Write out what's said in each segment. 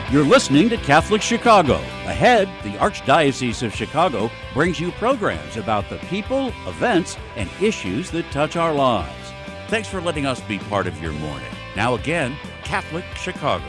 You're listening to Catholic Chicago. Ahead, the Archdiocese of Chicago brings you programs about the people, events, and issues that touch our lives. Thanks for letting us be part of your morning. Now again, Catholic Chicago.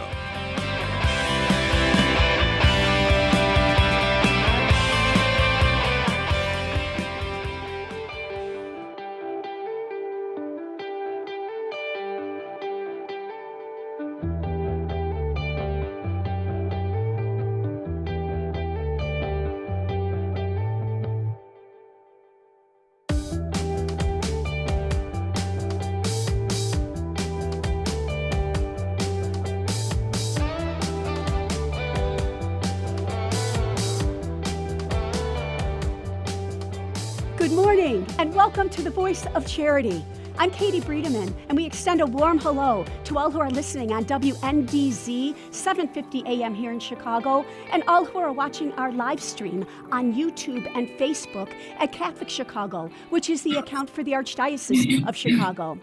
Good morning, and welcome to the Voice of Charity. I'm Katie Bredemann, and we extend a warm hello to all who are listening on WNDZ 750 AM here in Chicago, and all who are watching our live stream on YouTube and Facebook at Catholic Chicago, which is the account for the Archdiocese of Chicago.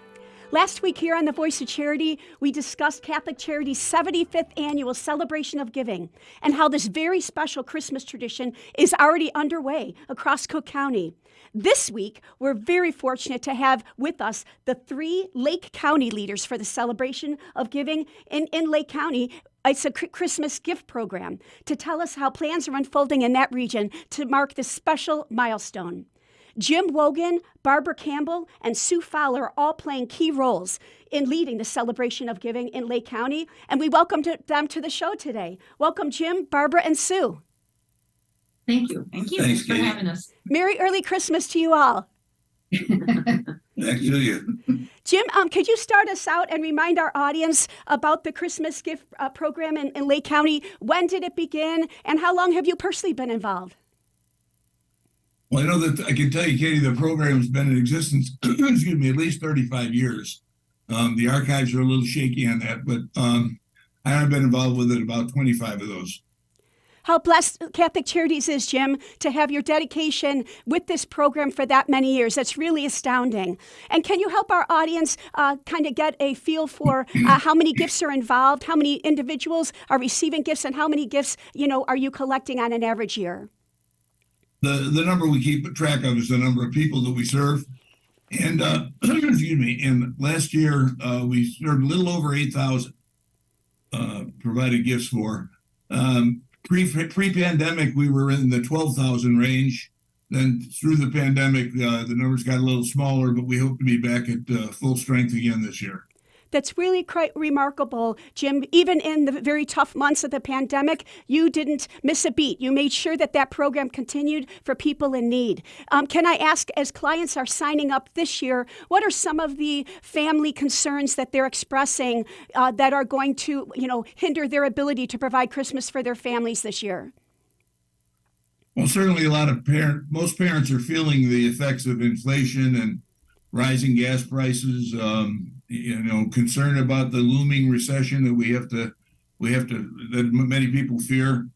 Last week here on The Voice of Charity, we discussed Catholic Charities' 75th annual celebration of giving and how this very special Christmas tradition is already underway across Cook County. This week, we're very fortunate to have with us the three Lake County leaders for the celebration of giving in Lake County. It's a Christmas gift program to tell us how plans are unfolding in that region to mark this special milestone. Jim Wogan, Barbara Campbell, and Sue Fowler are all playing key roles in leading the celebration of giving in Lake County, and we welcome them to the show today. Welcome, Jim, Barbara, and Sue. Thank you. Thanks for having us. Merry early Christmas to you all. Thank you. Jim, could you start us out and remind our audience about the Christmas gift program in Lake County? When did it begin, and how long have you personally been involved? Well, I know that I can tell you, Katie, the program has been in existence, at least 35 years. The archives are a little shaky on that, but I have been involved with it about 25 of those. How blessed Catholic Charities is, Jim, to have your dedication with this program for that many years. That's really astounding. And can you help our audience kind of get a feel for how many gifts are involved, how many individuals are receiving gifts, and how many gifts, are you collecting on an average year? The number we keep track of is the number of people that we serve. And, and last year we served a little over 8,000 provided gifts for. Pre-pandemic, we were in the 12,000 range. Then through the pandemic, the numbers got a little smaller, but we hope to be back at full strength again this year. That's really quite remarkable, Jim. Even in the very tough months of the pandemic, you didn't miss a beat. You made sure that program continued for people in need. Can I ask, as clients are signing up this year, what are some of the family concerns that they're expressing that are going to, hinder their ability to provide Christmas for their families this year? Well, certainly most parents are feeling the effects of inflation and rising gas prices, concerned about the looming recession that that many people fear.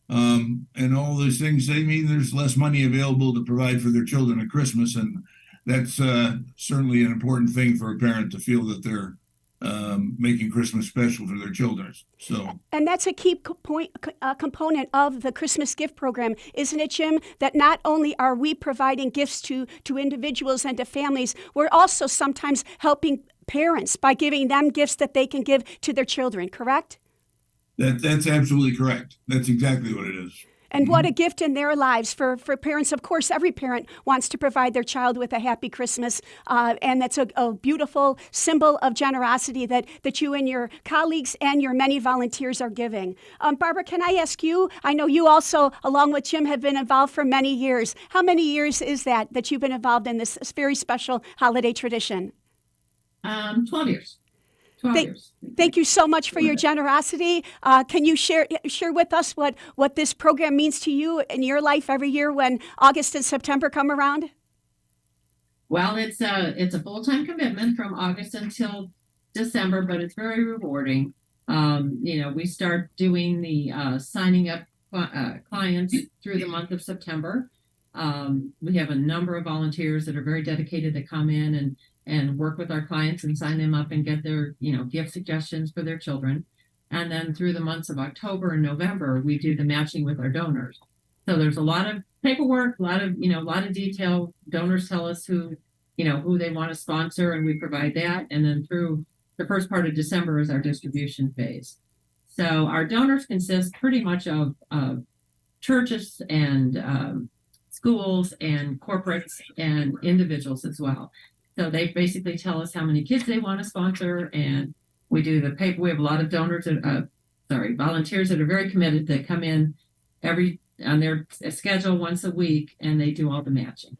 And all those things, they mean there's less money available to provide for their children at Christmas. And that's certainly an important thing for a parent to feel that they're making Christmas special for their children. And that's a key component of the Christmas gift program, isn't it, Jim? That not only are we providing gifts to individuals and to families, we're also sometimes helping parents by giving them gifts that they can give to their children, correct? That's absolutely correct. That's exactly what it is. And what a gift in their lives for parents. Of course, every parent wants to provide their child with a happy Christmas, and that's a beautiful symbol of generosity that you and your colleagues and your many volunteers are giving. Barbara, can I ask you, I know you also, along with Jim, have been involved for many years. How many years is that you've been involved in this very special holiday tradition? 12 years. Thank you so much for your generosity. Can you share with us what this program means to you in your life every year when August and September come around? Well, it's a full-time commitment from August until December, but it's very rewarding. We start doing the signing up clients through the month of September. We have a number of volunteers that are very dedicated to come in and work with our clients and sign them up and get their, gift suggestions for their children. And then through the months of October and November, we do the matching with our donors. So there's a lot of paperwork, a lot of detail. Donors tell us who they want to sponsor, and we provide that. And then through the first part of December is our distribution phase. So our donors consist pretty much of churches and schools and corporates and individuals as well. So they basically tell us how many kids they want to sponsor, and we do the paper. We have a lot of donors, volunteers that are very committed that come in on their schedule once a week, and they do all the matching.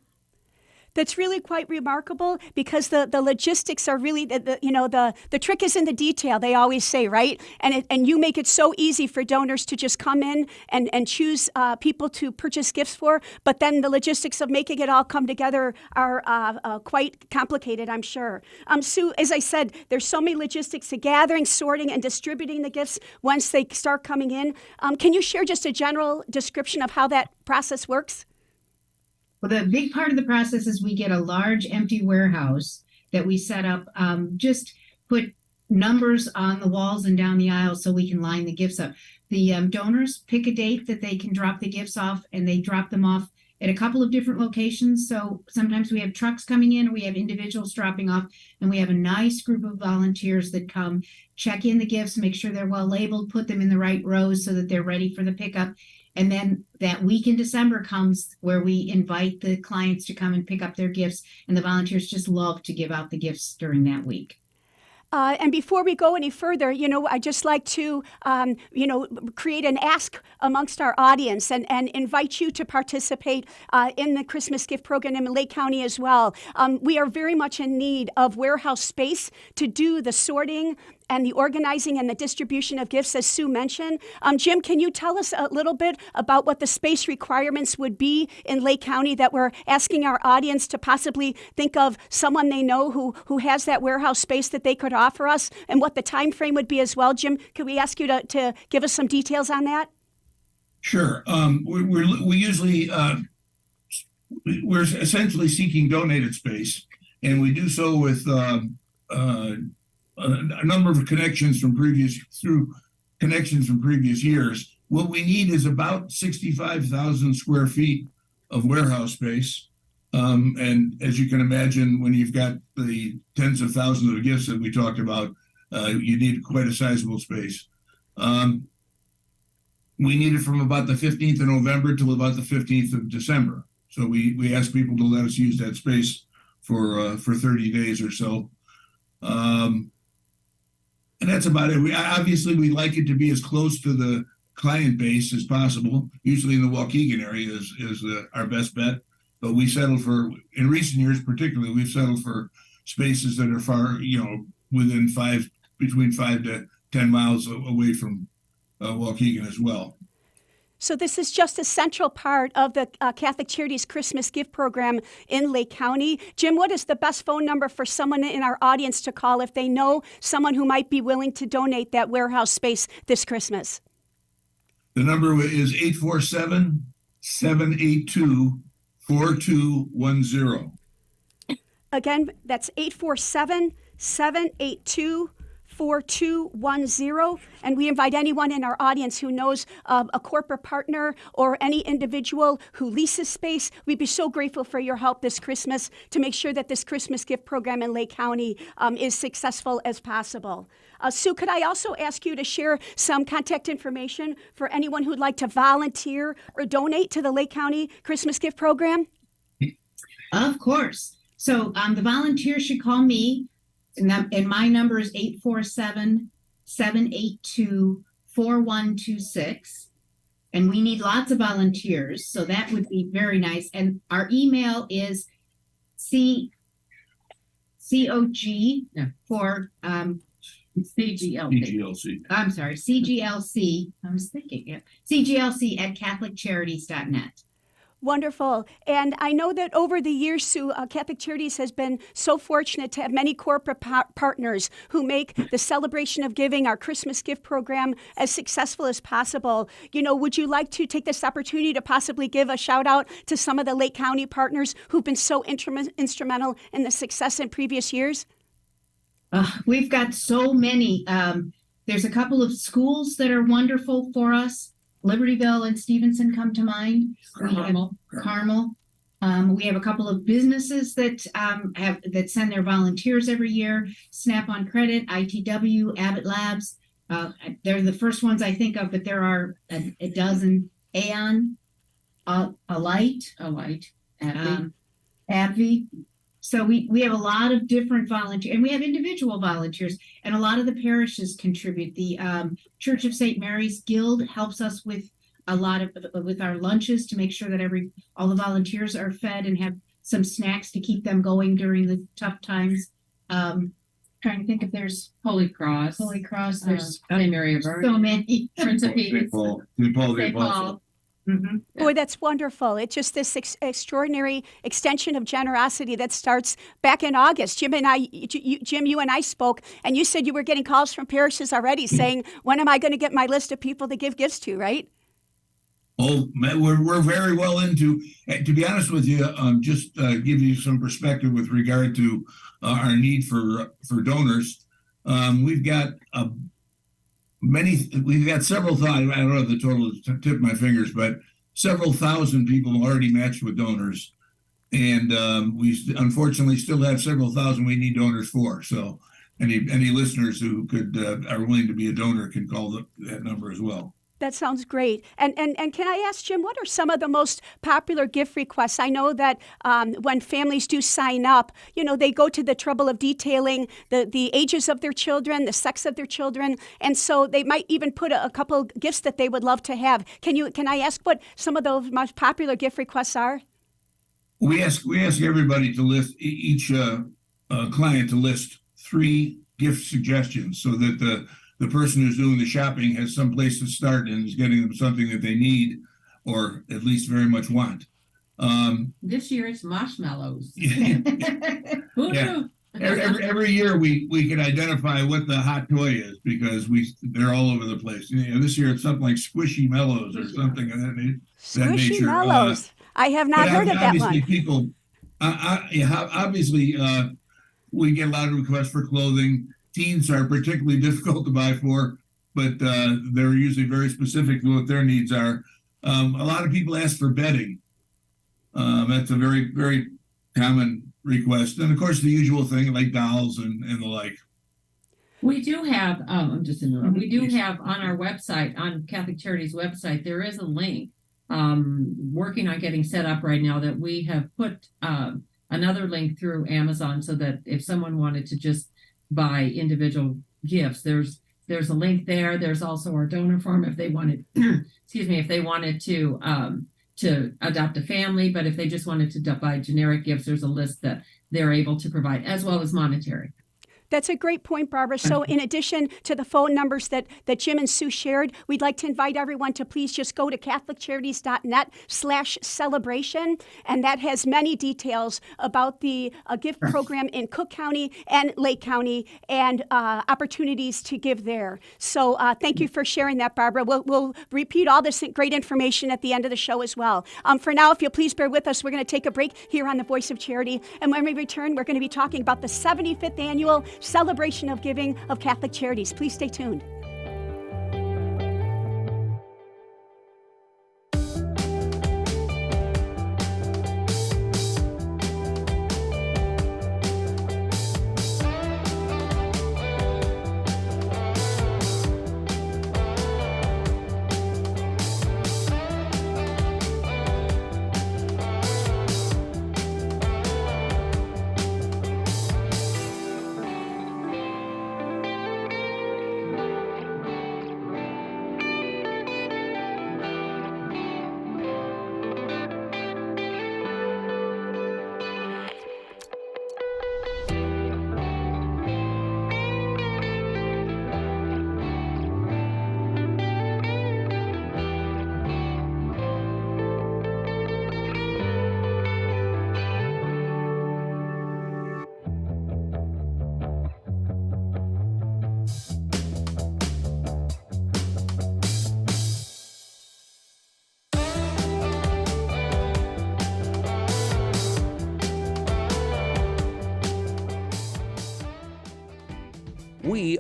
That's really quite remarkable, because the logistics are really, the trick is in the detail, they always say, right? And you make it so easy for donors to just come in and choose people to purchase gifts for, but then the logistics of making it all come together are quite complicated, I'm sure. Sue, as I said, there's so many logistics to gathering, sorting, and distributing the gifts once they start coming in. Can you share just a general description of how that process works? Well, the big part of the process is we get a large empty warehouse that we set up, just put numbers on the walls and down the aisle so we can line the gifts up. The donors pick a date that they can drop the gifts off, and they drop them off at a couple of different locations. So sometimes we have trucks coming in, or we have individuals dropping off, and we have a nice group of volunteers that come check in the gifts, make sure they're well labeled, put them in the right rows so that they're ready for the pickup. And then that week in December comes where we invite the clients to come and pick up their gifts, and the volunteers just love to give out the gifts during that week. And before we go any further, I'd just like to, create an ask amongst our audience and invite you to participate in the Christmas gift program in Lake County as well. We are very much in need of warehouse space to do the sorting and the organizing and the distribution of gifts, as Sue mentioned. Jim, can you tell us a little bit about what the space requirements would be in Lake County, that we're asking our audience to possibly think of someone they know who has that warehouse space that they could offer us, and what the time frame would be as well? Jim, could we ask you to give us some details on that? Sure. We usually we're essentially seeking donated space, and we do so with a number of connections from previous years. What we need is about 65,000 square feet of warehouse space. And as you can imagine, when you've got the tens of thousands of gifts that we talked about, you need quite a sizable space. We need it from about the 15th of November till about the 15th of December. So we ask people to let us use that space for 30 days or so. And that's about it. We'd like it to be as close to the client base as possible. Usually in the Waukegan area is our best bet. But we settle for, in recent years particularly, we've settled for spaces that are far, within between 5 to 10 miles away from Waukegan as well. So this is just a central part of the Catholic Charities Christmas gift program in Lake County. Jim, what is the best phone number for someone in our audience to call if they know someone who might be willing to donate that warehouse space this Christmas? The number is 847-782-4210. Again, that's 847-782-4210. 4210, and we invite anyone in our audience who knows a corporate partner or any individual who leases space. We'd be so grateful for your help this Christmas to make sure that this Christmas gift program in Lake County is successful as possible. Sue, could I also ask you to share some contact information for anyone who'd like to volunteer or donate to the Lake County Christmas gift program? Of course. So the volunteers should call me. And my number is 847-782-4126. And we need lots of volunteers, so that would be very nice. And our email is COG for CGLC. I'm sorry, CGLC. I was thinking, yeah, CGLC at CatholicCharities.net. Wonderful. And I know that over the years, Sue, Catholic Charities has been so fortunate to have many corporate partners who make the Celebration of Giving, our Christmas gift program, as successful as possible. Would you like to take this opportunity to possibly give a shout out to some of the Lake County partners who've been so instrumental in the success in previous years? We've got so many. There's a couple of schools that are wonderful for us. Libertyville and Stevenson come to mind. Carmel. We have a couple of businesses that send their volunteers every year. Snap on Credit, ITW, Abbott Labs. They're the first ones I think of, but there are a dozen. Aon, Alight, AbbVie. So we have a lot of different volunteers, and we have individual volunteers, and a lot of the parishes contribute. The Church of St. Mary's Guild helps us with a lot of with our lunches to make sure that all the volunteers are fed and have some snacks to keep them going during the tough times. Trying to think if there's Holy Cross. There's St. Mary of so many. Prince of Peace. St. Paul the St. Paul. Apostle. Mm-hmm. Boy, that's wonderful. It's just this extraordinary extension of generosity that starts back in August. Jim, you and I spoke, and you said you were getting calls from parishes already saying, when am I going to get my list of people to give gifts to, right? Oh, man, we're very well into. To be honest with you, just give you some perspective with regard to our need for donors. We've got several thousand. I don't have the total to tip my fingers, but several thousand people already matched with donors, and we unfortunately still have several thousand we need donors for. So, any listeners who are willing to be a donor can call that number as well. That sounds great. And can I ask, Jim, what are some of the most popular gift requests? I know that when families do sign up, they go to the trouble of detailing the ages of their children, the sex of their children, and so they might even put a couple of gifts that they would love to have. Can I ask what some of those most popular gift requests are? We ask everybody to list each client to list 3 gift suggestions so that the person who's doing the shopping has some place to start and is getting them something that they need or at least very much want. This year it's marshmallows. Who knew? Every year we can identify what the hot toy is because they're all over the place. This year it's something like Squishy Mellows or something of that nature. Squishy Mellows. I have not heard of that one. People, obviously, we get a lot of requests for clothing. Teens are particularly difficult to buy for, but they're usually very specific to what their needs are. A lot of people ask for bedding. That's a very, very common request. And of course, the usual thing like dolls and the like. We do have, I'm just interrupting. We do have on our website, on Catholic Charities website, there is a link working on getting set up right now that we have put another link through Amazon so that if someone wanted to just buy individual gifts, there's a link there. There's also our donor form if they wanted, if they wanted to adopt a family, but if they just wanted to buy generic gifts, there's a list that they're able to provide as well as monetary. That's a great point, Barbara. So in addition to the phone numbers that Jim and Sue shared, we'd like to invite everyone to please just go to CatholicCharities.net/celebration. And that has many details about the gift program in Cook County and Lake County and opportunities to give there. So thank you for sharing that, Barbara. We'll repeat all this great information at the end of the show as well. For now, if you'll please bear with us, we're going to take a break here on The Voice of Charity. And when we return, we're going to be talking about the 75th annual Celebration of Giving of Catholic Charities. Please stay tuned.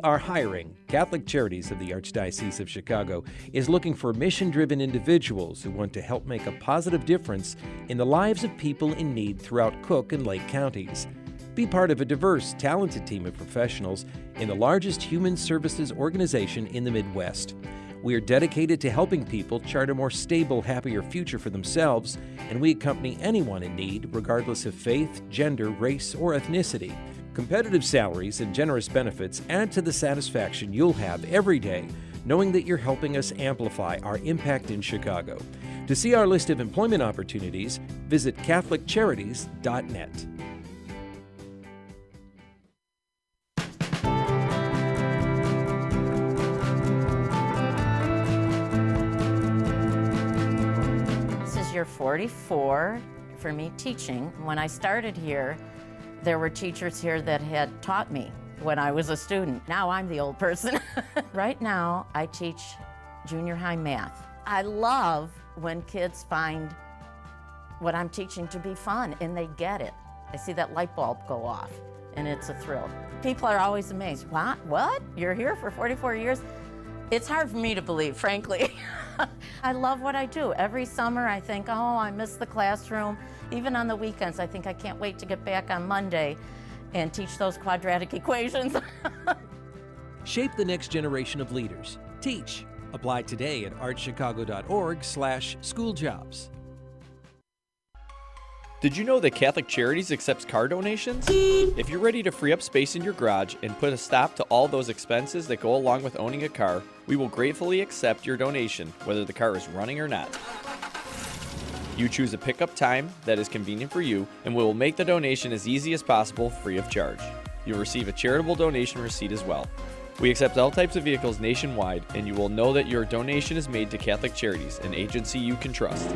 are hiring. Catholic Charities of the Archdiocese of Chicago is looking for mission-driven individuals who want to help make a positive difference in the lives of people in need throughout Cook and Lake counties. Be part of a diverse, talented team of professionals in the largest human services organization in the Midwest. We are dedicated to helping people chart a more stable, happier future for themselves, and we accompany anyone in need, regardless of faith, gender, race, or ethnicity. Competitive salaries and generous benefits add to the satisfaction you'll have every day, knowing that you're helping us amplify our impact in Chicago. To see our list of employment opportunities, visit CatholicCharities.net. Year 44 for me teaching. When I started here, there were teachers here that had taught me when I was a student. Now I'm the old person. Right now, I teach junior high math. I love when kids find what I'm teaching to be fun and they get it. I see that light bulb go off and it's a thrill. People are always amazed. What? You're here for 44 years? It's hard for me to believe, frankly. I love what I do. Every summer I think, oh, I miss the classroom. Even on the weekends, I think I can't wait to get back on Monday and teach those quadratic equations. Shape the next generation of leaders. Teach. Apply today at archchicago.org/schooljobs. Did you know that Catholic Charities accepts car donations? If you're ready to free up space in your garage and put a stop to all those expenses that go along with owning a car, we will gratefully accept your donation, whether the car is running or not. You choose a pickup time that is convenient for you, and we will make the donation as easy as possible free of charge. You'll receive a charitable donation receipt as well. We accept all types of vehicles nationwide, and you will know that your donation is made to Catholic Charities, an agency you can trust.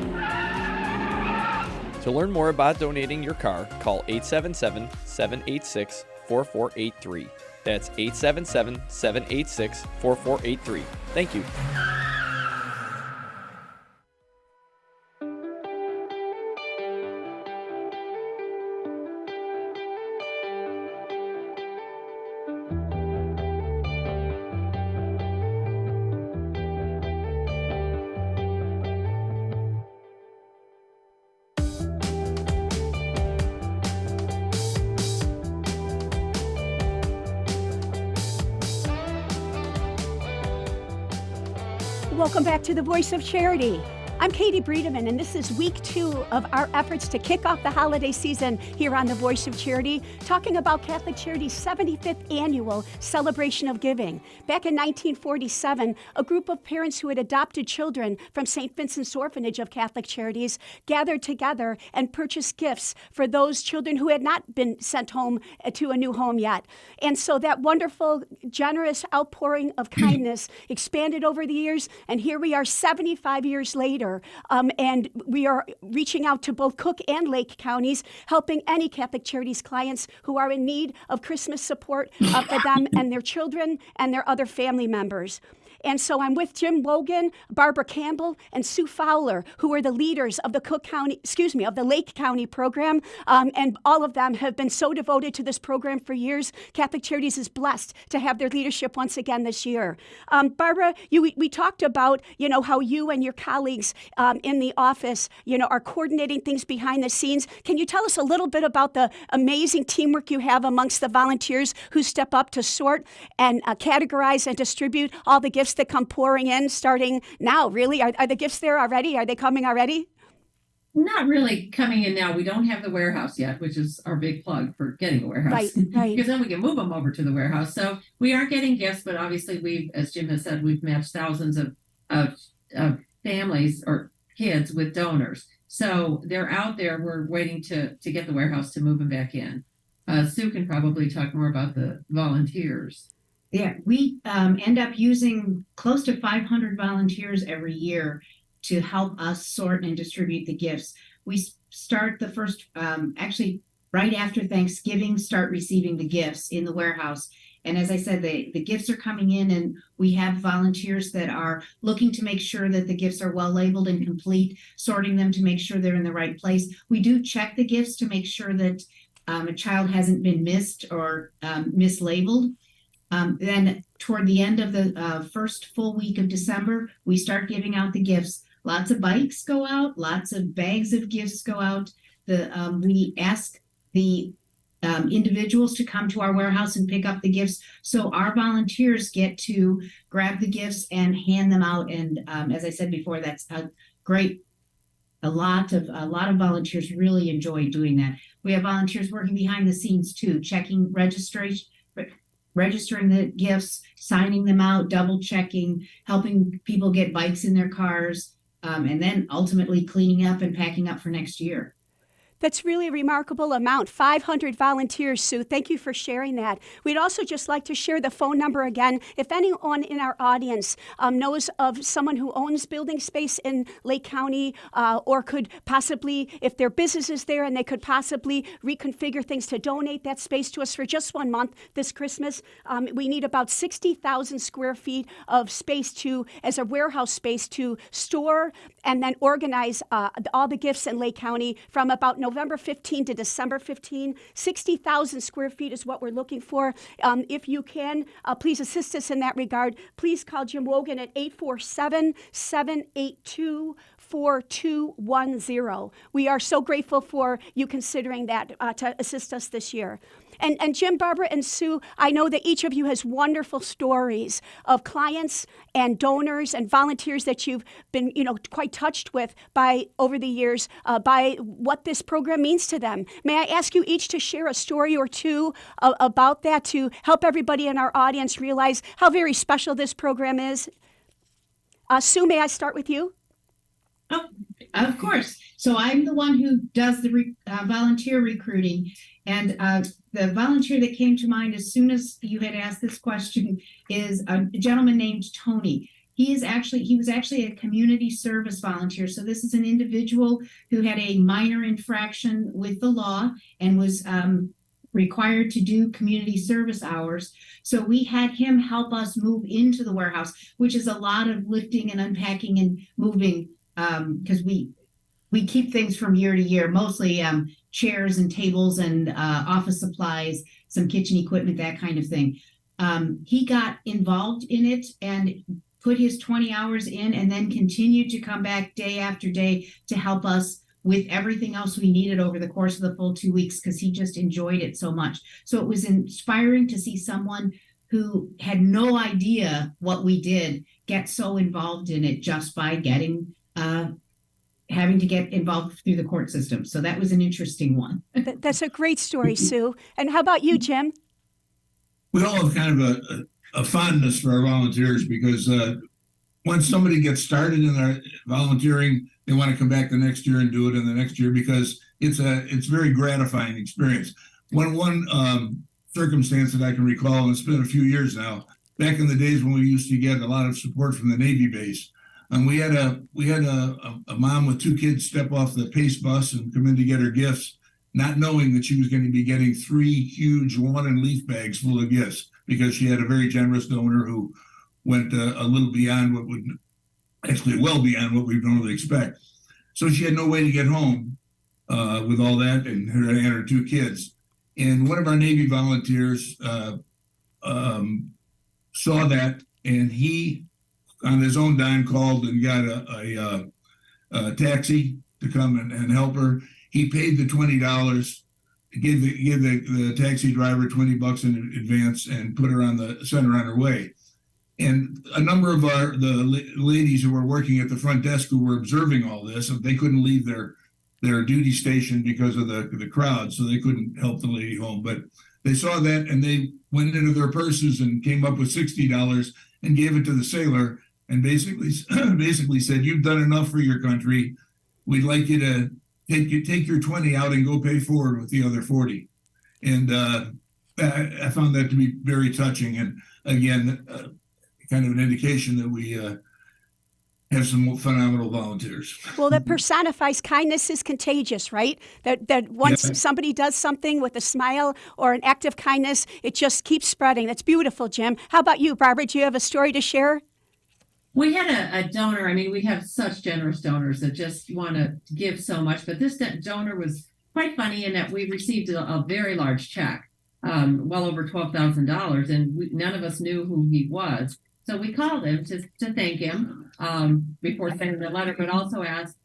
To learn more about donating your car, call 877-786-4483. That's 877-786-4483. Thank you. Welcome back to the Voice of Charity. I'm Katie Bredemann, and this is week 2 of our efforts to kick off the holiday season here on the Voice of Charity, talking about Catholic Charities' 75th annual celebration of giving. Back in 1947, a group of parents who had adopted children from St. Vincent's Orphanage of Catholic Charities gathered together and purchased gifts for those children who had not been sent home to a new home yet. And so that wonderful, generous outpouring of kindness expanded over the years, and here we are 75 years later. And we are reaching out to both Cook and Lake counties, helping any Catholic Charities clients who are in need of Christmas support for them and their children and their other family members. And so I'm with Jim Wogan, Barbara Campbell, and Sue Fowler, who are the leaders of the of the Lake County program. And all of them have been so devoted to this program for years. Catholic Charities is blessed to have their leadership once again this year. Barbara, we talked about, how you and your colleagues in the office, are coordinating things behind the scenes. Can you tell us a little bit about the amazing teamwork you have amongst the volunteers who step up to sort and categorize and distribute all the gifts that come pouring in starting now? Really? Are the gifts there already? Are they coming already? Not really coming in now. We don't have the warehouse yet, which is our big plug for getting a warehouse. Right. Because then we can move them over to the warehouse. So we are getting gifts, but obviously as Jim has said, we've matched thousands of families or kids with donors. So they're out there. We're waiting to get the warehouse to move them back in. Sue can probably talk more about the volunteers. Yeah, we end up using close to 500 volunteers every year to help us sort and distribute the gifts. We start the first, actually right after Thanksgiving, start receiving the gifts in the warehouse. And as I said, the gifts are coming in, and we have volunteers that are looking to make sure that the gifts are well labeled and complete, sorting them to make sure they're in the right place. We do check the gifts to make sure that a child hasn't been missed or mislabeled. Then toward the end of the first full week of December, we start giving out the gifts. Lots of bikes go out, lots of bags of gifts go out. We ask the individuals to come to our warehouse and pick up the gifts. So our volunteers get to grab the gifts and hand them out. And as I said before, that's great. A lot of volunteers really enjoy doing that. We have volunteers working behind the scenes too, checking registering the gifts, signing them out, double checking, helping people get bikes in their cars, and then ultimately cleaning up and packing up for next year. That's really a remarkable amount, 500 volunteers, Sue. Thank you for sharing that. We'd also just like to share the phone number again. If anyone in our audience knows of someone who owns building space in Lake County or could possibly, if their business is there and they could possibly reconfigure things to donate that space to us for just 1 month this Christmas, we need about 60,000 square feet of space as a warehouse space to store and then organize all the gifts in Lake County from about November 15 to December 15. 60,000 square feet is what we're looking for. If you can, please assist us in that regard. Please call Jim Wogan at 847-782-4210. We are so grateful for you considering that to assist us this year. And Jim, Barbara, and Sue, I know that each of you has wonderful stories of clients and donors and volunteers that you've been, quite touched with over the years by what this program means to them. May I ask you each to share a story or two about that to help everybody in our audience realize how very special this program is? Sue, may I start with you? Oh, of course. So I'm the one who does the volunteer recruiting. And the volunteer that came to mind as soon as you had asked this question is a gentleman named Tony. He was actually a community service volunteer. So this is an individual who had a minor infraction with the law and was required to do community service hours. So we had him help us move into the warehouse, which is a lot of lifting and unpacking and moving because we keep things from year to year, mostly chairs and tables and office supplies, some kitchen equipment, that kind of thing. He got involved in it and put his 20 hours in and then continued to come back day after day to help us with everything else we needed over the course of the full 2 weeks because he just enjoyed it so much. So it was inspiring to see someone who had no idea what we did get so involved in it just by having to get involved through the court system. So that was an interesting one. That's a great story, Sue. And how about you, Jim? We all have kind of a fondness for our volunteers because once somebody gets started in their volunteering, they want to come back the next year and do it in the next year because it's a very gratifying experience. One circumstance that I can recall, and it's been a few years now, back in the days when we used to get a lot of support from the Navy base. And we had a mom with 2 kids step off the Pace bus and come in to get her gifts, not knowing that she was going to be getting 3 huge lawn and leaf bags full of gifts because she had a very generous donor who went a little beyond well beyond what we'd normally expect. So she had no way to get home with all that and her 2 kids. And one of our Navy volunteers saw that, and he, on his own dime, called and got a taxi to come and help her. He paid the $20, gave the taxi driver $20 in advance, and sent her on her way. And a number of the ladies who were working at the front desk who were observing all this, they couldn't leave their duty station because of the crowd, so they couldn't help the lady home. But they saw that and they went into their purses and came up with $60 and gave it to the sailor. And basically said, "You've done enough for your country. We'd like you to take your 20 out and go pay forward with the other 40." And I found that to be very touching. And again, kind of an indication that we have some phenomenal volunteers. Well, that personifies kindness is contagious, right? That once somebody does something with a smile or an act of kindness, it just keeps spreading. That's beautiful, Jim. How about you, Barbara? Do you have a story to share? We had a donor. I mean, we have such generous donors that just want to give so much. But this donor was quite funny in that we received a very large check. well over $12,000, and none of us knew who he was. So we called him to thank him before sending the letter, but also asked,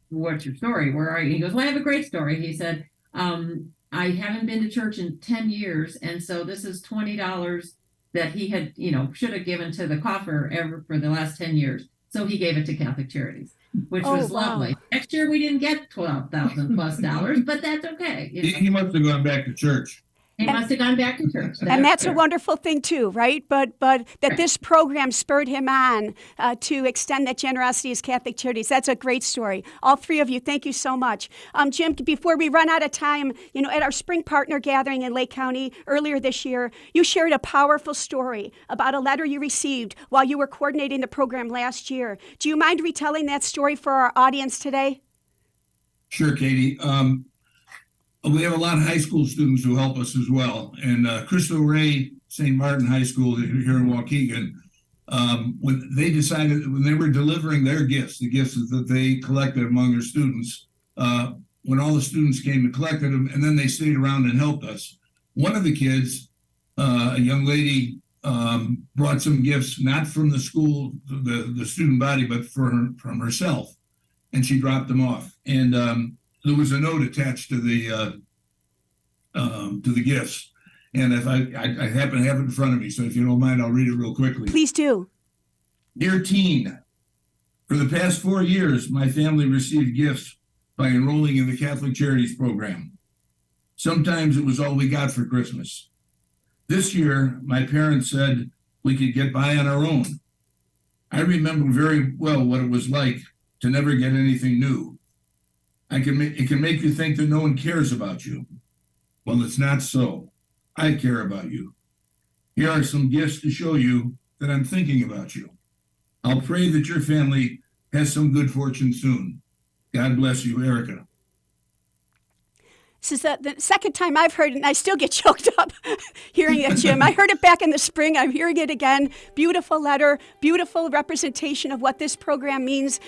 what's your story? Where are you? He goes, well, I have a great story. He said, I haven't been to church in 10 years, and so this is $20 that he had, should have given to the coffer ever for the last 10 years. So he gave it to Catholic Charities, which was lovely. Next year we didn't get $12,000 plus dollars, but that's okay. He must have gone back to church. He must have gone back to church. And that's a wonderful thing too, right? But that this program spurred him on to extend that generosity as Catholic Charities. That's a great story. All three of you, thank you so much. Jim, before we run out of time, at our spring partner gathering in Lake County earlier this year, you shared a powerful story about a letter you received while you were coordinating the program last year. Do you mind retelling that story for our audience today? Sure, Katie. We have a lot of high school students who help us as well. And Cristo Rey St. Martin High School here in Waukegan, when they were delivering their gifts, the gifts that they collected among their students, when all the students came and collected them, and then they stayed around and helped us. One of the kids, a young lady, brought some gifts, not from the school, the student body, but from herself. And she dropped them off. And there was a note attached to the gifts, and if I happen to have it in front of me, so if you don't mind, I'll read it real quickly. Please do. Dear teen, for the past 4 years, my family received gifts by enrolling in the Catholic Charities program. Sometimes it was all we got for Christmas. This year, my parents said we could get by on our own. I remember very well what it was like to never get anything new. It can make you think that no one cares about you. Well, it's not so. I care about you. Here are some gifts to show you that I'm thinking about you. I'll pray that your family has some good fortune soon. God bless you, Erica. This is the second time I've heard it, and I still get choked up hearing it, Jim. I heard it back in the spring. I'm hearing it again. Beautiful letter, beautiful representation of what this program means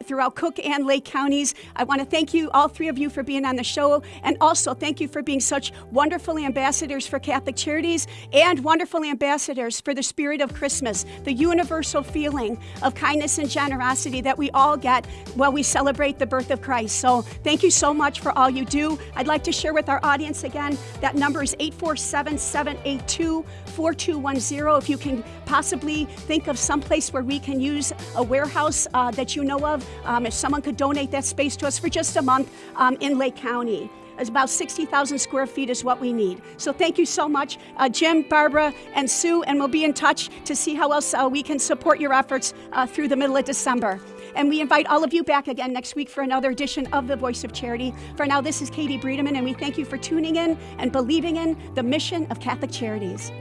throughout Cook and Lake counties. I want to thank you, all three of you, for being on the show, and also thank you for being such wonderful ambassadors for Catholic Charities and wonderful ambassadors for the spirit of Christmas, the universal feeling of kindness and generosity that we all get while we celebrate the birth of Christ. So thank you so much for all you do. I'd like to share with our audience again, that number is 847-782-4210. If you can possibly think of some place where we can use a warehouse that you know of, if someone could donate that space to us for just a month in Lake County. It's about 60,000 square feet is what we need. So thank you so much, Jim, Barbara, and Sue, and we'll be in touch to see how else we can support your efforts through the middle of December. And we invite all of you back again next week for another edition of The Voice of Charity. For now, this is Katie Bredemann, and we thank you for tuning in and believing in the mission of Catholic Charities.